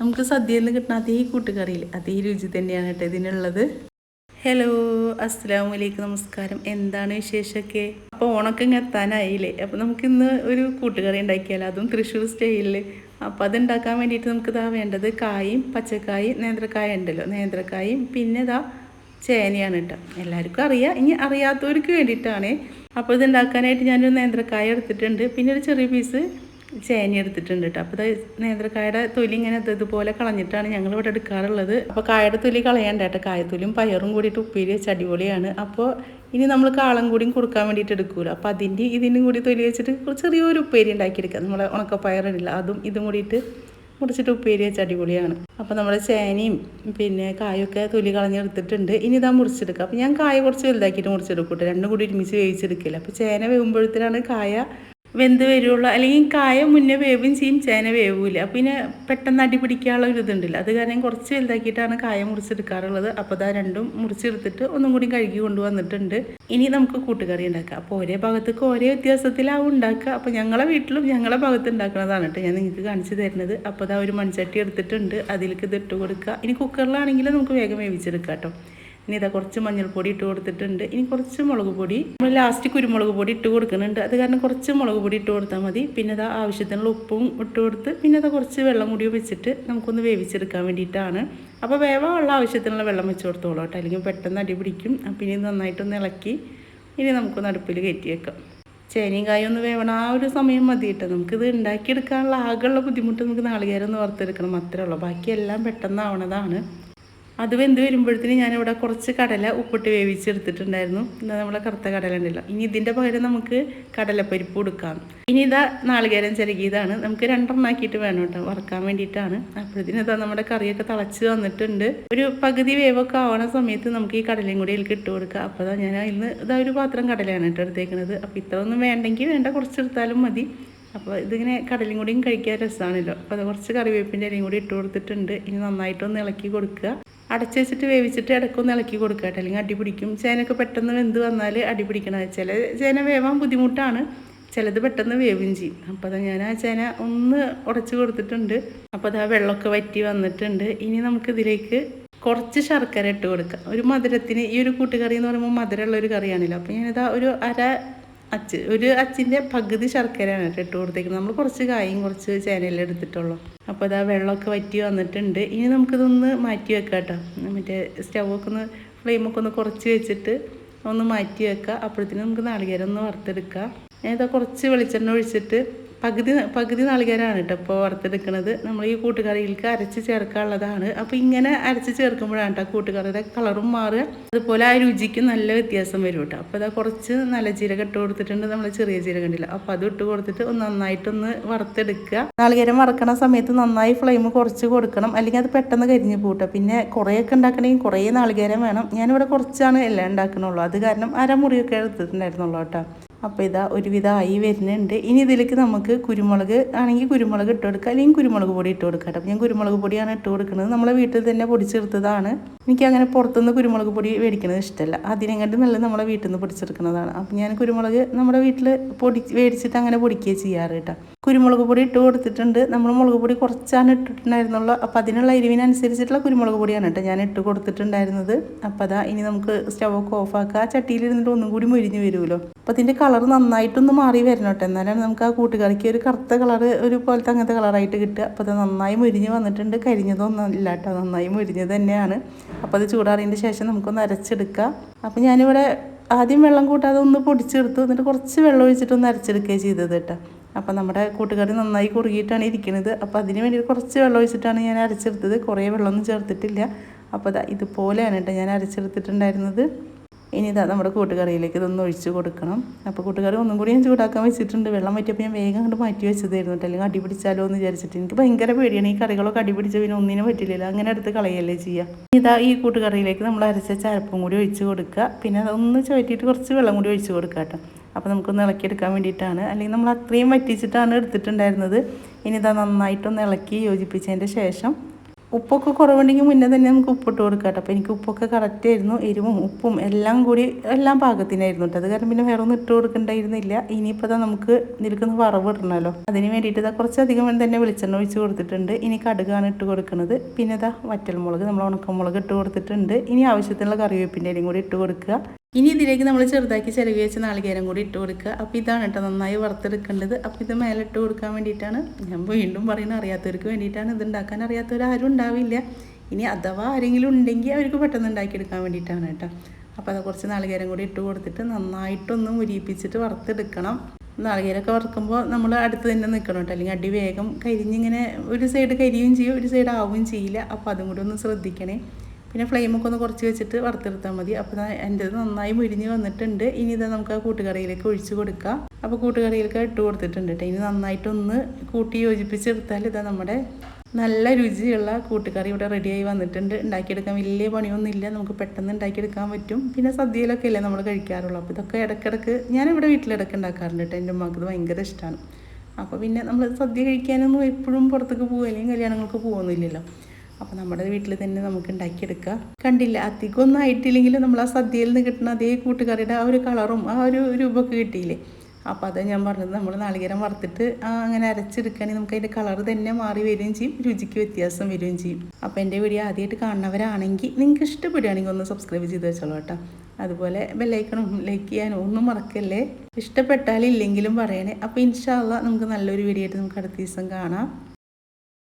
നമുക്ക് സദ്യയിൽ നിന്ന് കിട്ടുന്ന അതേ കൂട്ടുകറിയിൽ അതേ രുചി തന്നെയാണ് കേട്ടോ ഇതിനുള്ളത്. ഹലോ, അസ്സലാമു അലൈക്കും, നമസ്കാരം. എന്താണ് വിശേഷമൊക്കെ? അപ്പോൾ ഓണൊക്കെ എത്താനായില്ലേ? അപ്പോൾ നമുക്കിന്ന് ഒരു കൂട്ടുകറി ഉണ്ടാക്കിയാലോ, അതും തൃശ്ശൂർ സ്റ്റൈലിൽ. അപ്പോൾ അതുണ്ടാക്കാൻ വേണ്ടിയിട്ട് നമുക്ക് വേണ്ടത് കായും പച്ചക്കായും നേന്ത്രക്കായ ഉണ്ടല്ലോ, നേന്ത്രക്കായും പിന്നെ ചേനയാണ് കേട്ടോ. എല്ലാവർക്കും അറിയാം, ഇനി അറിയാത്തവർക്ക് വേണ്ടിയിട്ടാണ്. അപ്പോൾ ഇതുണ്ടാക്കാനായിട്ട് ഞാനൊരു നേന്ത്രക്കായ എടുത്തിട്ടുണ്ട്, പിന്നെ ഒരു ചെറിയ പീസ് ചേന എടുത്തിട്ടുണ്ട് കേട്ടോ. അപ്പോൾ നേന്ത്രക്കായുടെ തൊലി ഇങ്ങനെ ഇതുപോലെ കളഞ്ഞിട്ടാണ് ഞങ്ങൾ ഇവിടെ എടുക്കാറുള്ളത്. അപ്പോൾ കായയുടെ തൊലി കളയാണ്ട കേട്ടോ. കായത്തൊലിയും പയറും കൂടിയിട്ട് ഉപ്പേരി വെച്ച് അടിപൊളിയാണ്. അപ്പോൾ ഇനി നമ്മൾ കാളം കൂടിയും കൊടുക്കാൻ വേണ്ടിയിട്ട് എടുക്കൂല. അപ്പോൾ ഇതിനും കൂടി തൊലി വെച്ചിട്ട് ചെറിയൊരു ഉപ്പേരി ഉണ്ടാക്കിയെടുക്കുക. നമ്മളെ ഉണക്കപ്പയറില്ല, അതും ഇതും കൂടിയിട്ട് മുറിച്ചിട്ട് ഉപ്പേരി വെച്ച് അടിപൊളിയാണ്. അപ്പോൾ നമ്മുടെ ചേനയും പിന്നെ കായൊക്കെ തൊലി കളഞ്ഞെടുത്തിട്ടുണ്ട്. ഇനി മുറിച്ചെടുക്കുക. അപ്പോൾ ഞാൻ കായ കുറച്ച് വലുതാക്കിയിട്ട് മുറിച്ചെടുക്കൂട്ടെ, രണ്ടും കൂടി ഒരുമിച്ച് വേവിച്ചെടുക്കില്ല. അപ്പോൾ ചേന വേകുമ്പോഴത്തേനാണ് കായ വെന്ത് വരുള്ളൂ. അല്ലെങ്കിൽ കായ മുന്നേ വേവും ചെയ്യും, ചേന വേവില്ല. അപ്പോൾ പിന്നെ പെട്ടെന്ന് അടി പിടിക്കാനുള്ള ഒരു ഇതുണ്ടല്ലോ, അത് കാരണം കുറച്ച് വലുതാക്കിയിട്ടാണ് കായ മുറിച്ചെടുക്കാറുള്ളത്. അപ്പോൾ രണ്ടും മുറിച്ചെടുത്തിട്ട് ഒന്നും കൂടി കഴുകി കൊണ്ടുവന്നിട്ടുണ്ട്. ഇനി നമുക്ക് കൂട്ടുകറി ഉണ്ടാക്കാം. അപ്പോൾ ഒരേ ഭാഗത്തേക്ക് ഒരേ വ്യത്യാസത്തിലാവും ഉണ്ടാക്കുക. അപ്പോൾ ഞങ്ങളെ വീട്ടിലും ഞങ്ങളെ ഭാഗത്ത് ഉണ്ടാക്കുന്നതാണ് കേട്ടോ ഞാൻ നിങ്ങൾക്ക് കാണിച്ചു തരുന്നത്. അപ്പോൾ ഒരു മൺചട്ടി എടുത്തിട്ടുണ്ട്, അതിലേക്ക് ഇത് ഇട്ട് കൊടുക്കുക. ഇനി കുക്കറിലാണെങ്കിൽ നമുക്ക് വേഗം വേവിച്ചെടുക്കാം കേട്ടോ. ഇനി കുറച്ച് മഞ്ഞൾപ്പൊടി ഇട്ട് കൊടുത്തിട്ടുണ്ട്. ഇനി കുറച്ച് മുളക് പൊടി, നമ്മൾ ലാസ്റ്റ് കുരുമുളക് പൊടി ഇട്ട് കൊടുക്കുന്നുണ്ട്. അത് കാരണം കുറച്ച് മുളക് പൊടി ഇട്ട് കൊടുത്താൽ മതി. പിന്നെ ആവശ്യത്തിനുള്ള ഉപ്പും ഇട്ട് കൊടുത്ത് പിന്നെ കുറച്ച് വെള്ളം കൂടി വെച്ചിട്ട് നമുക്കൊന്ന് വേവിച്ചെടുക്കാൻ വേണ്ടിയിട്ടാണ്. അപ്പോൾ വേവാനുള്ള ആവശ്യത്തിനുള്ള വെള്ളം വെച്ച് കൊടുത്തോളൂ കേട്ടോ, അല്ലെങ്കിൽ പെട്ടെന്ന് അടി പിടിക്കും. അപ്പം ഇനി നന്നായിട്ടൊന്ന് ഇളക്കി ഇനി നമുക്കൊന്ന് അടുപ്പിൽ കയറ്റി വെക്കാം. ചേനയും കായും ഒന്ന് വേവണം, ആ ഒരു സമയം മതി കേട്ടോ. നമുക്കിത് ഉണ്ടാക്കിയെടുക്കാനുള്ള ആകെയുള്ള ബുദ്ധിമുട്ട് നമുക്ക് നാളികേരം ഒന്ന് വറുത്തെടുക്കണം, അത്രേ ഉള്ളൂ. ബാക്കിയെല്ലാം പെട്ടെന്നാവണതാണ്. അത് വെന്ത് വരുമ്പോഴത്തേന് ഞാനിവിടെ കുറച്ച് കടല ഉപ്പിട്ട് വേവിച്ചെടുത്തിട്ടുണ്ടായിരുന്നു. നമ്മളെ കറുത്ത കടല ഉണ്ടല്ലോ. ഇനി ഇതിൻ്റെ പകരം നമുക്ക് കടലപ്പരിപ്പ് കൊടുക്കാം. ഇനി നാളികേരം ചിരകിയതാണ്, നമുക്ക് രണ്ടെണ്ണാക്കിയിട്ട് വേണം കേട്ടോ, വറുക്കാൻ വേണ്ടിയിട്ടാണ്. അപ്പോഴത്തേന് നമ്മുടെ കറിയൊക്കെ തിളച്ച് വന്നിട്ടുണ്ട്. ഒരു പകുതി വേവൊക്കെ ആവണ സമയത്ത് നമുക്ക് ഈ കടലയും കൂടി ഇതിലേക്ക് ഇട്ട് കൊടുക്കുക. അപ്പോൾ ഞാൻ ഇന്ന് ഒരു പാത്രം കടലയാണ് കേട്ടോ എടുത്തേക്കുന്നത്. അപ്പോൾ ഇത്ര ഒന്നും വേണ്ടെങ്കിൽ വേണ്ട, കുറച്ചെടുത്താലും മതി. അപ്പോൾ ഇതിങ്ങനെ കടലും കൂടിയും കഴിക്കാൻ രസമാണല്ലോ. അപ്പോൾ കുറച്ച് കറിവേപ്പിൻ്റെ ഇലയും കൂടി ഇട്ട് കൊടുത്തിട്ടുണ്ട്. ഇനി നന്നായിട്ടൊന്ന് ഇളക്കി കൊടുക്കുക. അടച്ചു വെച്ചിട്ട് വേവിച്ചിട്ട് ഇടയ്ക്കൊന്ന് ഇളക്കി കൊടുക്കുക കേട്ടോ, അല്ലെങ്കിൽ അടി പിടിക്കും. ചേനയൊക്കെ പെട്ടെന്ന് വെന്ത് വന്നാൽ അടി പിടിക്കണത്. ചില ചേന വേവാൻ ബുദ്ധിമുട്ടാണ്, ചിലത് പെട്ടെന്ന് വേവും ചെയ്യും. അപ്പോൾ ഞാൻ ആ ചേന ഒന്ന് ഉടച്ച് കൊടുത്തിട്ടുണ്ട്. അപ്പോൾ വെള്ളമൊക്കെ വറ്റി വന്നിട്ടുണ്ട്. ഇനി നമുക്കിതിലേക്ക് കുറച്ച് ശർക്കര ഇട്ട് കൊടുക്കുക. ഒരു മധുരത്തിന്, ഈ ഒരു കൂട്ടുകറി എന്ന് പറയുമ്പോൾ മധുരമുള്ള ഒരു കറിയാണല്ലോ. അപ്പോൾ ഞാനിതാ ഒരു അച്ചിൻ്റെ പകുതി ശർക്കരയാണ് ഇട്ട് കൊടുത്തേക്കുന്നത്. നമ്മൾ കുറച്ച് കായും കുറച്ച് ചേനയെല്ലാം എടുത്തിട്ടുള്ളൂ. അപ്പോൾ വെള്ളമൊക്കെ വറ്റി വന്നിട്ടുണ്ട്. ഇനി നമുക്കിതൊന്ന് മാറ്റി വെക്കാം കേട്ടോ. മറ്റേ സ്റ്റൗവൊക്കെ ഒന്ന് ഫ്ലെയിമൊക്കെ ഒന്ന് കുറച്ച് വെച്ചിട്ട് ഒന്ന് മാറ്റി വെക്കുക. അപ്പോഴത്തേനും നമുക്ക് നാളികേരം ഒന്ന് വറുത്തെടുക്കാം. ഞാനിതാ കുറച്ച് വെളിച്ചെണ്ണ ഒഴിച്ചിട്ട് പകുതി നാളികേരമാണ് കേട്ടോ ഇപ്പോൾ വറുത്തെടുക്കുന്നത്. നമ്മൾ ഈ കൂട്ടുകറിയിലേക്ക് അരച്ച് ചേർക്കാനുള്ളതാണ്. അപ്പോൾ ഇങ്ങനെ അരച്ച് ചേർക്കുമ്പോഴാണ് കേട്ടോ കൂട്ടുകറിയുടെ കളറും മാറുക, അതുപോലെ ആ രുചിക്ക് നല്ല വ്യത്യാസം വരും കേട്ടോ. അപ്പോൾ കുറച്ച് നല്ല ജീരകം ഇട്ട് കൊടുത്തിട്ടുണ്ട്, നമ്മൾ ചെറിയ ജീരകം ഉണ്ടല്ലോ. അപ്പോൾ അത് ഇട്ട് കൊടുത്തിട്ട് നന്നായിട്ടൊന്ന് വറുത്തെടുക്കുക. നാളികേരം വറക്കണ സമയത്ത് നന്നായി ഫ്ലെയിം കുറച്ച് കൊടുക്കണം, അല്ലെങ്കിൽ അത് പെട്ടെന്ന് കരിഞ്ഞ് പോട്ടെ. പിന്നെ കുറേയൊക്കെ ഉണ്ടാക്കണമെങ്കിൽ കുറേ നാളികേരം വേണം. ഞാനിവിടെ കുറച്ചാണ് എല്ലാം ഉണ്ടാക്കണുള്ളൂ, അത് കാരണം അരമുറിയൊക്കെ എടുത്തിട്ടുണ്ടായിരുന്നുള്ളൂ കേട്ടോ. അപ്പോൾ ഒരുവിധമായി വരുന്നുണ്ട്. ഇനി ഇതിലേക്ക് നമുക്ക് കുരുമുളക് ആണെങ്കിൽ കുരുമുളക് ഇട്ട് കൊടുക്കുക, അല്ലെങ്കിൽ കുരുമുളക് പൊടി ഇട്ട് കൊടുക്കുക കേട്ടോ. ഞാൻ കുരുമുളക് പൊടിയാണ് ഇട്ട് കൊടുക്കുന്നത്, നമ്മളെ വീട്ടിൽ തന്നെ പൊടിച്ചെടുത്തതാണ്. എനിക്ക് അങ്ങനെ പുറത്തുനിന്ന് കുരുമുളക് പൊടി മേടിക്കുന്നത് ഇഷ്ടമല്ല, അതിനെങ്ങാണ്ട് നല്ല നമ്മളെ വീട്ടിൽ നിന്ന് പൊടിച്ചെടുക്കുന്നതാണ്. അപ്പോൾ ഞാൻ കുരുമുളക് നമ്മുടെ വീട്ടിൽ മേടിച്ചിട്ട് അങ്ങനെ പൊടിക്കുകയും ചെയ്യാറ് കേട്ടോ. കുരുമുളക് പൊടി ഇട്ട് കൊടുത്തിട്ടുണ്ട്. നമ്മൾ മുളക് പൊടി കുറച്ചാണ് ഇട്ടിട്ടുണ്ടായിരുന്നുള്ളൂ. അപ്പോൾ അതിനുള്ള എരിവിനനുസരിച്ചിട്ടുള്ള കുരുമുളക് പൊടിയാണ് കേട്ടോ ഞാൻ ഇട്ട് കൊടുത്തിട്ടുണ്ടായിരുന്നത്. അപ്പോൾ ഇനി നമുക്ക് സ്റ്റൗവൊക്കെ ഓഫാക്കുക. ചട്ടിയിലിരുന്നിട്ട് ഒന്നും കൂടി മുരിഞ്ഞ് വരുമല്ലോ. അപ്പോൾ അതിൻ്റെ കളർ നന്നായിട്ടൊന്ന് മാറി വരണം കേട്ടോ, എന്നാലാണ് നമുക്ക് ആ കൂട്ടുകറിക്ക് ഒരു കറുത്ത കളറ് ഒരു പോലത്തെ അങ്ങനത്തെ കളറായിട്ട് കിട്ടുക. അപ്പോൾ നന്നായി മുരിഞ്ഞ് വന്നിട്ടുണ്ട്, കരിഞ്ഞതൊന്നും ഇല്ല കേട്ടോ, നന്നായി മുരിഞ്ഞത് തന്നെയാണ്. അപ്പോൾ അത് ചൂടാറിയതിൻ്റെ ശേഷം നമുക്കൊന്ന് അരച്ചെടുക്കാം. അപ്പോൾ ഞാനിവിടെ ആദ്യം വെള്ളം കൂട്ടാതെ ഒന്ന് പൊടിച്ചെടുത്തു, എന്നിട്ട് കുറച്ച് വെള്ളം ഒഴിച്ചിട്ടൊന്ന് അരച്ചെടുക്കുകയും ചെയ്തത് കേട്ടോ. അപ്പോൾ നമ്മുടെ കൂട്ടുകറി നന്നായി കുറുകിയിട്ടാണ് ഇരിക്കുന്നത്. അപ്പോൾ അതിന് വേണ്ടി കുറച്ച് വെള്ളം ഒഴിച്ചിട്ടാണ് ഞാൻ അരച്ചെടുത്തത്, കുറേ വെള്ളമൊന്നും ചേർത്തിട്ടില്ല. അപ്പോൾ ഇതുപോലെയാണ് കേട്ടോ ഞാൻ അരച്ചെടുത്തിട്ടുണ്ടായിരുന്നത്. ഇനി നമ്മുടെ കൂട്ടുകറിയിലേക്ക് ഇതൊന്ന് ഒഴിച്ച് കൊടുക്കണം. അപ്പോൾ കൂട്ടുകറി ഒന്നും കൂടി ഞാൻ ചൂടാക്കാൻ വെച്ചിട്ടുണ്ട്. വെള്ളം വറ്റിയപ്പോൾ ഞാൻ വേഗം അങ്ങോട്ട് മാറ്റി വെച്ചതായിരുന്നു കേട്ടോ, അല്ലെങ്കിൽ അടി പിടിച്ചാലോ എന്ന് വിചാരിച്ചിട്ട്. എനിക്ക് ഭയങ്കര പേടിയാണ് ഈ കറികളൊക്കെ അടി പിടിച്ച പിന്നെ ഒന്നിനും പറ്റില്ലല്ലോ, അങ്ങനെ എടുത്ത് കളയല്ലേ ചെയ്യുക. ഈ കൂട്ടുകറിയിലേക്ക് നമ്മൾ അരച്ച ചരപ്പും കൂടി ഒഴിച്ച് കൊടുക്കുക. പിന്നെ അതൊന്ന് ചുവറ്റിയിട്ട് കുറച്ച് വെള്ളം കൂടി ഒഴിച്ച് കൊടുക്കുക കേട്ടോ. അപ്പോൾ നമുക്കൊന്ന് ഇളക്കിയെടുക്കാൻ വേണ്ടിയിട്ടാണ്, അല്ലെങ്കിൽ നമ്മൾ അത്രയും വറ്റിച്ചിട്ടാണ് എടുത്തിട്ടുണ്ടായിരുന്നത്. ഇനി നന്നായിട്ടൊന്ന് ഇളക്കി യോജിപ്പിച്ചതിൻ്റെ ശേഷം ഉപ്പൊക്കെ കുറവുണ്ടെങ്കിൽ മുന്നേ തന്നെ നമുക്ക് ഉപ്പിട്ട് കൊടുക്കാം കേട്ടോ. അപ്പോൾ എനിക്ക് ഉപ്പൊക്കെ കറക്റ്റ് ആയിരുന്നു, എരിവും ഉപ്പും എല്ലാം കൂടി എല്ലാം പാകത്തിനായിരുന്നു കേട്ടോ. അത് കാരണം പിന്നെ വേറെ ഒന്നും ഇട്ട് കൊടുക്കണ്ടായിരുന്നില്ല. ഇനിയിപ്പോൾ നമുക്ക് ഇതിലേക്കൊന്ന് വറവ് ഇടണമല്ലോ, അതിന് വേണ്ടിയിട്ട് കുറച്ചധികം തന്നെ വെളിച്ചെണ്ണ ഒഴിച്ച് കൊടുത്തിട്ടുണ്ട്. ഇനി കടുകാണ് ഇട്ട് കൊടുക്കുന്നത്. പിന്നെ വറ്റൽമുളക്, നമ്മൾ ഉണക്കമുളക് ഇട്ട് കൊടുത്തിട്ടുണ്ട്. ഇനി ആവശ്യത്തിനുള്ള കറിവേപ്പിൻ്റെ ഇലയും കൂടി ഇട്ട് കൊടുക്കുക. ഇനി ഇതിലേക്ക് നമ്മൾ ചെറുതാക്കി ചിരവി വെച്ച നാളികേരം കൂടി ഇട്ട് കൊടുക്കുക. അപ്പോൾ ഇതാണ് കേട്ടോ നന്നായി വറുത്തെടുക്കേണ്ടത്. അപ്പോൾ ഇത് മേലെ ഇട്ട് കൊടുക്കാൻ വേണ്ടിയിട്ടാണ് ഞാൻ വീണ്ടും പറയുന്നത്, അറിയാത്തവർക്ക് വേണ്ടിയിട്ടാണ്. ഇത് ഉണ്ടാക്കാൻ അറിയാത്തവരാരും ഉണ്ടാവില്ല. ഇനി അഥവാ ആരെങ്കിലും ഉണ്ടെങ്കിൽ അവർക്ക് പെട്ടെന്ന് ഉണ്ടാക്കിയെടുക്കാൻ വേണ്ടിയിട്ടാണ് കേട്ടോ. അപ്പോൾ അത് കുറച്ച് നാളികേരം കൂടി ഇട്ട് കൊടുത്തിട്ട് നന്നായിട്ടൊന്ന് മുരിയിപ്പിച്ചിട്ട് വറുത്തെടുക്കണം. നാളികേരമൊക്കെ വറുക്കുമ്പോൾ നമ്മൾ അടുത്ത് തന്നെ നിൽക്കണം കേട്ടോ, അല്ലെങ്കിൽ അടി വേഗം കരിഞ്ഞിങ്ങനെ ഒരു സൈഡ് കരിയും ചെയ്യും, ഒരു സൈഡ് ആവുകയും ചെയ്യില്ല. അപ്പോൾ അതും കൂടി ഒന്ന് ശ്രദ്ധിക്കണേ. പിന്നെ ഫ്ലെയിമൊക്കെ ഒന്ന് കുറച്ച് വെച്ചിട്ട് വറുത്തെടുത്താൽ മതി. അപ്പോൾ എൻ്റെ നന്നായി മുരിഞ്ഞ് വന്നിട്ടുണ്ട്. ഇനി നമുക്ക് ആ കൂട്ടുകറിയിലേക്ക് ഒഴിച്ച് കൊടുക്കാം. അപ്പോൾ കൂട്ടുകറിയിലേക്ക് ഇട്ട് കൊടുത്തിട്ടുണ്ട് കേട്ടോ. ഇനി നന്നായിട്ടൊന്ന് കൂട്ടി യോജിപ്പിച്ചെടുത്താൽ നമ്മുടെ നല്ല രുചിയുള്ള കൂട്ടുകറി ഇവിടെ റെഡിയായി വന്നിട്ടുണ്ട്. ഉണ്ടാക്കിയെടുക്കാൻ വലിയ പണിയൊന്നുമില്ല, നമുക്ക് പെട്ടെന്ന് ഉണ്ടാക്കിയെടുക്കാൻ പറ്റും. പിന്നെ സദ്യയിലൊക്കെ അല്ലേ നമ്മൾ കഴിക്കാറുള്ളൂ. അപ്പോൾ ഇതൊക്കെ ഇടയ്ക്കിടയ്ക്ക് ഞാനിവിടെ വീട്ടിലിടയ്ക്ക് ഉണ്ടാക്കാറുണ്ട് കേട്ടോ. എൻ്റെ ഉമ്മാക്ക് ഇത് ഭയങ്കര ഇഷ്ടമാണ്. അപ്പോൾ പിന്നെ നമ്മൾ സദ്യ കഴിക്കാനൊന്നും എപ്പോഴും പുറത്തേക്ക് പോകുക അല്ലെങ്കിൽ കല്യാണങ്ങൾക്ക് പോകുന്നില്ലല്ലോ. അപ്പോൾ നമ്മുടെ വീട്ടിൽ തന്നെ നമുക്ക് ഉണ്ടാക്കിയെടുക്കാം. കണ്ടില്ല, അധികമൊന്നും ആയിട്ടില്ലെങ്കിലും നമ്മൾ ആ സദ്യയിൽ നിന്ന് കിട്ടുന്ന അതേ കൂട്ടുകറിയുടെ ആ ഒരു കളറും ആ ഒരു രൂപമൊക്കെ കിട്ടിയില്ലേ. അപ്പോൾ അത് ഞാൻ പറഞ്ഞത്, നമ്മൾ നാളികേരം വറുത്തിട്ട് അങ്ങനെ അരച്ചെടുക്കുകയാണെങ്കിൽ നമുക്ക് അതിൻ്റെ കളർ തന്നെ മാറി വരികയും ചെയ്യും, രുചിക്ക് വ്യത്യാസം വരികയും ചെയ്യും. അപ്പോൾ എൻ്റെ വീഡിയോ ആദ്യമായിട്ട് കാണുന്നവരാണെങ്കിൽ നിങ്ങൾക്ക് ഇഷ്ടപ്പെടുകയാണെങ്കിൽ ഒന്ന് സബ്സ്ക്രൈബ് ചെയ്ത് വെച്ചോളൂ കേട്ടോ. അതുപോലെ ബെല്ലൈക്കണും ലൈക്ക് ചെയ്യാനും ഒന്നും മറക്കല്ലേ. ഇഷ്ടപ്പെട്ടാലില്ലെങ്കിലും പറയണേ. അപ്പോൾ ഇൻഷാ അള്ളാ നമുക്ക് നല്ലൊരു വീഡിയോ ആയിട്ട് നമുക്ക് അടുത്ത ദിവസം കാണാം.